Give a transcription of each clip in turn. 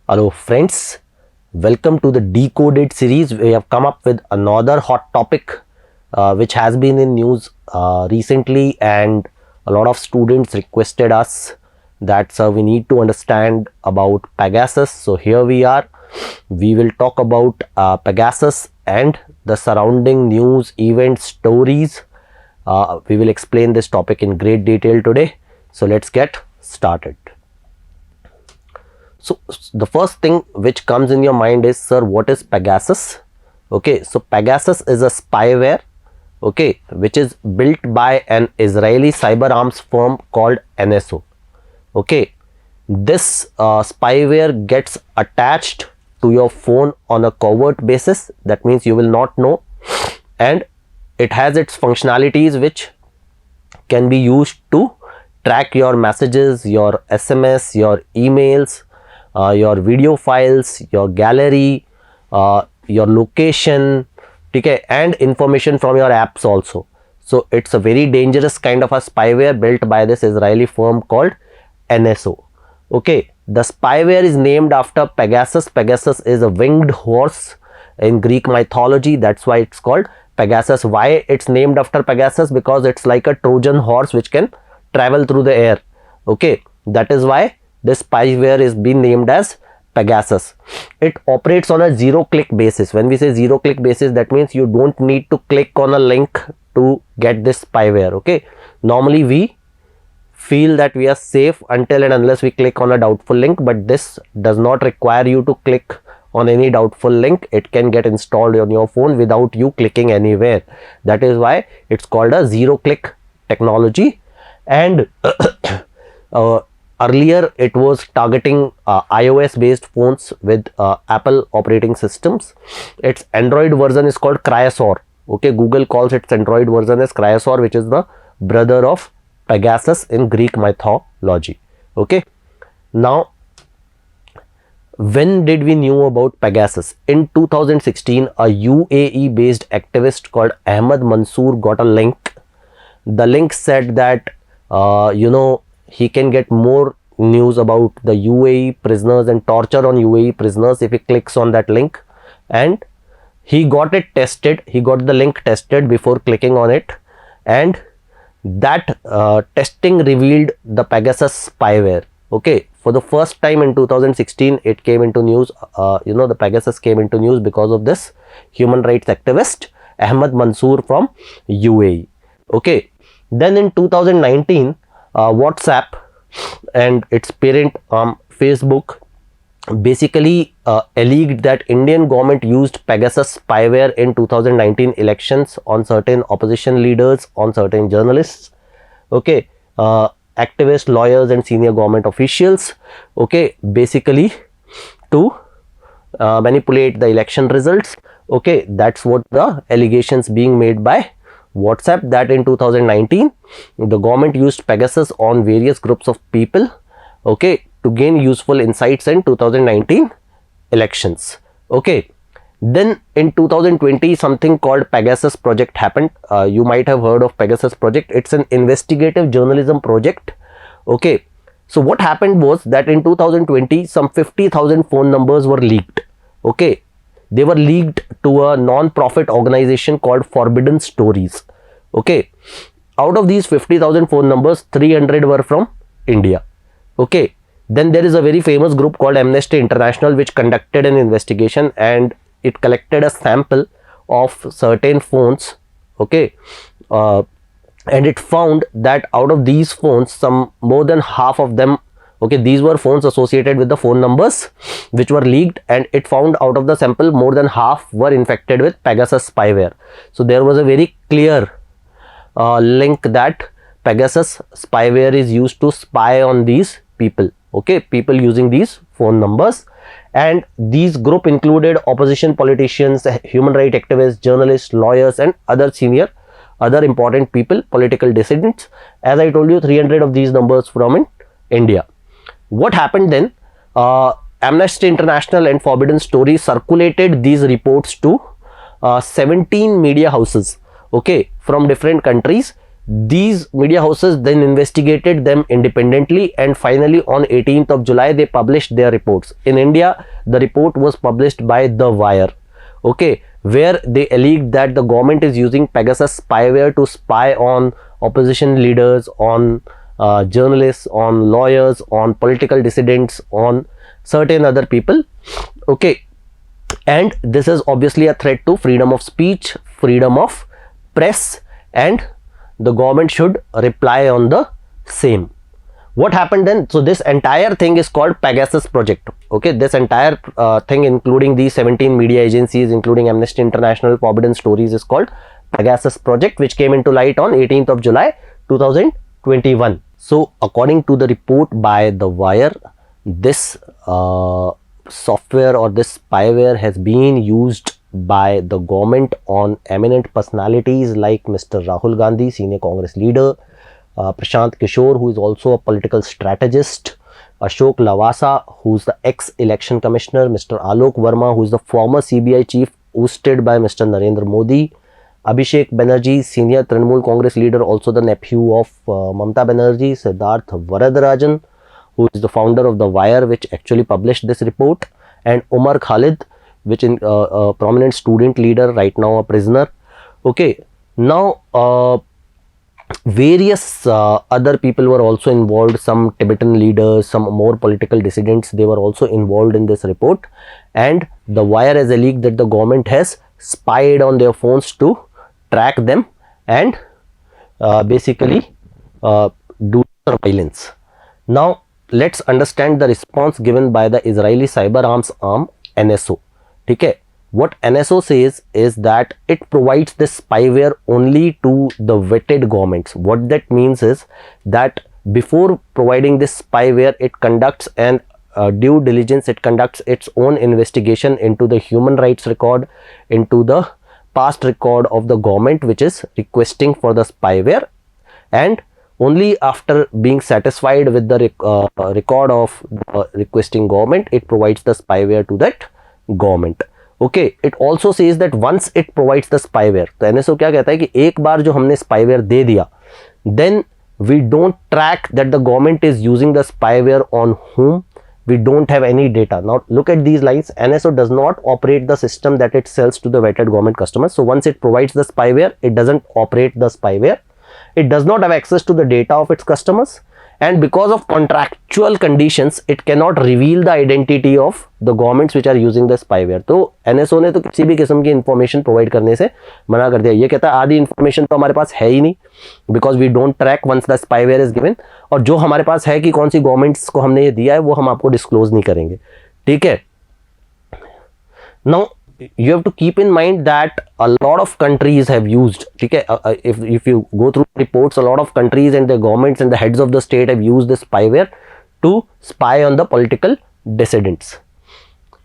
Hello friends, welcome to the Decoded series. We have come up with another hot topic which has been in news recently, and a lot of students requested us that we need to understand about Pegasus. So here we are. We will talk about Pegasus and the surrounding news, events, stories. We will explain this topic in great detail today. So let's get started. So the first thing which comes in your mind is, sir, what is Pegasus? Okay, so Pegasus is a spyware, okay, which is built by an Israeli cyber arms firm called NSO. Okay, this spyware gets attached to your phone on a covert basis. That means you will not know, and it has its functionalities which can be used to track your messages, your SMS, your emails, your video files, your gallery, your location, okay, and information from your apps also. So it's a very dangerous kind of a spyware built by this Israeli firm called NSO. Okay, the spyware is named after Pegasus. Pegasus is a winged horse in Greek mythology. That's why it's called Pegasus. Why it's named after Pegasus? Because it's like a Trojan horse which can travel through the air. Okay, that is why this spyware is being named as Pegasus. It operates on a zero-click basis. When we say zero-click basis, that means you don't need to click on a link to get this spyware. Okay, normally we feel that we are safe until and unless we click on a doubtful link, but this does not require you to click on any doubtful link. It can get installed on your phone without you clicking anywhere. That is why it's called a zero-click technology. And earlier it was targeting iOS based phones with Apple operating systems. Its Android version is called Cryosor. Okay, Google calls its Android version as Cryosor, which is the brother of Pegasus in Greek mythology. Okay, now when did we knew about Pegasus? In 2016, a UAE based activist called Ahmed Mansoor got a link. The link said that he can get more news about the UAE prisoners and torture on UAE prisoners if he clicks on that link, and he got it tested. He got the link tested before clicking on it, and that testing revealed the Pegasus spyware. Okay, for the first time in 2016 it came into news. The Pegasus came into news because of this human rights activist Ahmed Mansoor from UAE. Okay, then in 2019 WhatsApp and its parent Facebook basically alleged that Indian government used Pegasus spyware in 2019 elections on certain opposition leaders, on certain journalists, okay, activists, lawyers and senior government officials, okay, basically to manipulate the election results. Okay, that's what the allegations being made by WhatsApp, that in 2019 the government used Pegasus on various groups of people, okay, to gain useful insights in 2019 elections. Okay, then in 2020 something called Pegasus project happened. You might have heard of Pegasus project. It's an investigative journalism project. Okay, so what happened was that in 2020 some 50,000 phone numbers were leaked. Okay, they were leaked to a non-profit organization called Forbidden Stories. Okay, out of these 50,000 phone numbers, 300 were from India. Okay, then there is a very famous group called Amnesty International which conducted an investigation, and it collected a sample of certain phones. Okay, and it found that out of these phones, some more than half of them, okay, these were phones associated with the phone numbers which were leaked, and it found out of the sample more than half were infected with Pegasus spyware. So there was a very clear link that Pegasus spyware is used to spy on these people, okay, people using these phone numbers. And these group included opposition politicians, human rights activists, journalists, lawyers and other important people, political dissidents. As I told you, 300 of these numbers from in India. What happened then? Amnesty International and Forbidden Stories circulated these reports to 17 media houses, okay, from different countries, These media houses then investigated them independently, and finally on 18th of July they published their reports. In India, the report was published by The Wire, okay, where they alleged that the government is using Pegasus spyware to spy on opposition leaders, on journalists, on lawyers, on political dissidents, on certain other people, okay. And this is obviously a threat to freedom of speech, freedom of press, and the government should reply on the same. What happened then? So this entire thing is called Pegasus project, okay. This entire thing, including these 17 media agencies, including Amnesty International, Forbidden Stories, is called Pegasus project, which came into light on 18th of July 2021. So according to the report by The Wire, this software or this spyware has been used by the government on eminent personalities like Mr. Rahul Gandhi, senior Congress leader, Prashant Kishore, who is also a political strategist, Ashok Lavasa, who is the ex-election commissioner, Mr. Alok Verma, who is the former CBI chief ousted by Mr. Narendra Modi, Abhishek Banerjee, senior Trinamool Congress leader, also the nephew of Mamata Banerjee, Siddharth Varadarajan, who is the founder of The Wire, which actually published this report, and Umar Khalid, which is a prominent student leader, right now a prisoner, okay. Now various other people were also involved, some Tibetan leaders, some more political dissidents, they were also involved in this report, and The Wire has alleged that the government has spied on their phones to track them and basically do surveillance. Now let's understand the response given by the Israeli cyber arms arm NSO. Okay, what NSO says is that it provides this spyware only to the vetted governments. What that means is that before providing this spyware, it conducts an due diligence, it conducts its own investigation into the human rights record, into the past record of the government which is requesting for the spyware, and only after being satisfied with the record of the requesting government, it provides the spyware to that government. Okay, it also says that once it provides the spyware, तो NSO क्या कहता है कि एक बार जो हमने spyware दे दिया, then we don't track that the government is using the spyware on whom. We don't have any data. Now look at these lines. NSO does not operate the system that it sells to the vetted government customers. So once it provides the spyware, it doesn't operate the spyware. It does not have access to the data of its customers, and because of contractual conditions, it cannot reveal the identity of the governments which are using the spyware. तो NSO ने तो किसी भी किस्म की information provide करने से मना कर दिया. ये कहता है आधी इंफॉर्मेशन तो हमारे पास है ही नहीं, because we don't track once the spyware is given, और जो हमारे पास है कि कौन सी गवर्नमेंट्स को हमने ये दिया है वो हम आपको डिस्क्लोज नहीं करेंगे. ठीक है. Now you have to keep in mind that a lot of countries have used, okay, if you go through reports, a lot of countries and their governments and the heads of the state have used this spyware to spy on the political dissidents.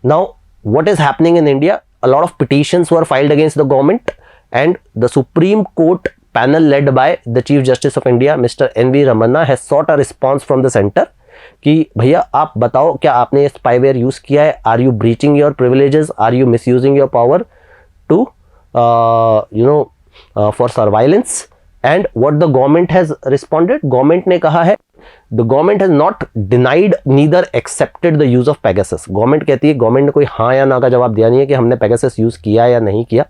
Now what is happening in India? A lot of petitions were filed against the government, and the Supreme Court panel led by the Chief Justice of India, Mr. N.V. Ramana, has sought a response from the center कि भैया आप बताओ क्या आपने spyware use किया है, are you breaching your privileges, are you misusing your power to for surveillance. And what the government has responded, government ने कहा है the government has not denied neither accepted the use of Pegasus. Government कहती है, government ने कोई हाँ या ना का जवाब दिया नहीं है कि हमने पेगासस यूज किया या नहीं किया.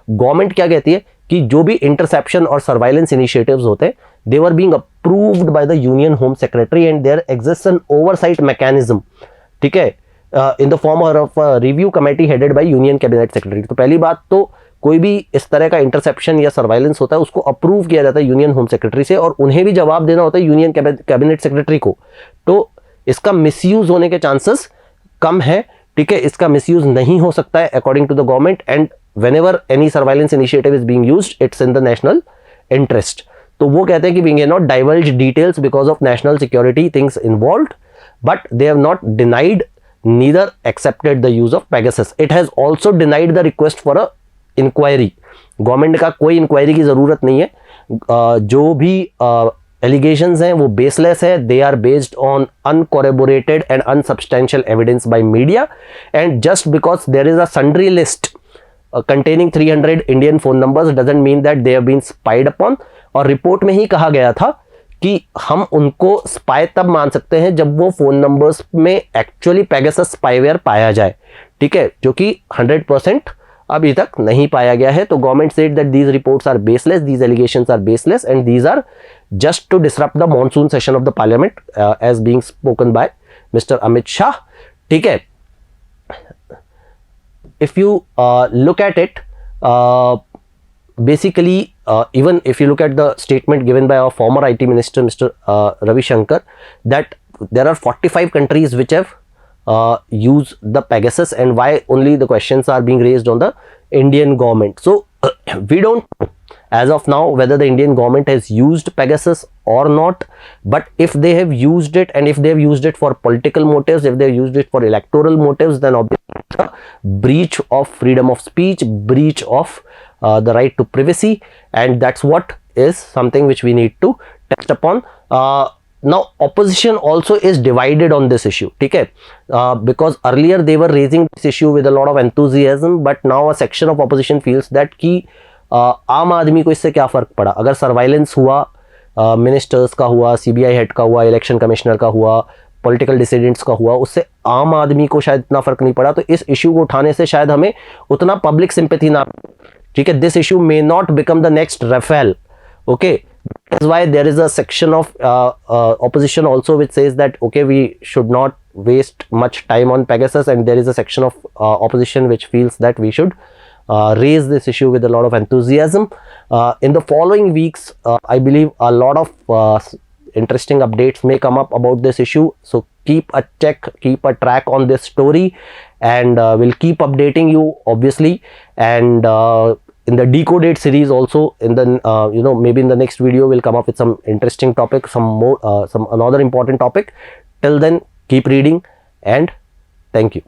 गवर्नमेंट क्या कहती है कि जो भी इंटरसेप्शन और सर्वाइलेंस इनिशिएटिव्स होते हैं, they were being approved by the Union Home Secretary and there exists an oversight mechanism, ठीक है, in the form of a review committee headed by Union Cabinet Secretary. तो पहली बात तो कोई भी इस तरह का इंटरसेप्शन या सर्वाइलेंस होता है उसको अप्रूव किया जाता है यूनियन होम सेक्रेटरी से, और उन्हें भी जवाब देना होता है यूनियन कैबिनेट सेक्रेटरी को. तो इसका मिसयूज होने के चांसेस कम है. ठीक है, इसका मिसयूज नहीं हो सकता है according to the government, and whenever any surveillance initiative is being used, it's in the national interest. तो वो कहते हैं कि we cannot divulge details because of national security things involved, but they have not denied neither accepted the use of Pegasus. It has also denied the request for a inquiry. Government का कोई inquiry की ज़रूरत नहीं है. जो भी allegations हैं वो baseless है. They are based on uncorroborated and unsubstantial evidence by media, and just because there is a sundry list containing 300 Indian phone numbers doesn't mean that they have been spied upon. और report में ही कहा गया था कि हम उनको spy तब मान सकते हैं जब वो फोन नंबर्स में एक्चुअली पेगासस स्पाईवेयर पाया जाए, ठीक है, जो कि 100% अभी तक नहीं पाया गया है। तो government said that these reports are baseless, these allegations are baseless and these are just to disrupt the monsoon session of the parliament as being spoken by mister Amit Shah, ठीक है। If you look at it, basically even if you look at the statement given by our former IT minister Mr. Ravi Shankar, that there are 45 countries which have used the Pegasus, and why only the questions are being raised on the Indian government. So we don't know as of now whether the Indian government has used Pegasus or not, but if they have used it, and if they have used it for political motives, if they have used it for electoral motives, then obviously it's a breach of freedom of speech, breach of the right to privacy, and that's what is something which we need to test upon. Now opposition also is divided on this issue, ठीक है, because earlier they were raising this issue with a lot of enthusiasm, but now a section of opposition feels that कि आम आदमी को इससे क्या फ़र्क पड़ा, अगर सर्वाइलेंस हुआ, मिनिस्टर्स का हुआ, सीबीआई हेड का हुआ, इलेक्शन कमिश्नर का हुआ, पॉलिटिकल डिसिडेंट्स का हुआ, उससे आम आदमी को शायद इतना फ़र्क नहीं पड़ा, तो इस इशू को उठाने से शायद हमें उतना पब्लिक सिंपैथी ना, ठीक है, this issue may not become the next Rafale, okay. That's why there is a section of opposition also which says that okay, we should not waste much time on Pegasus, and there is a section of opposition which feels that we should raise this issue with a lot of enthusiasm. In the following weeks, I believe a lot of interesting updates may come up about this issue, so keep a track on this story, and we'll keep updating you obviously, and in the Decoded series also, in the maybe in the next video we'll come up with some interesting topic, some another important topic. Till then, keep reading, and thank you.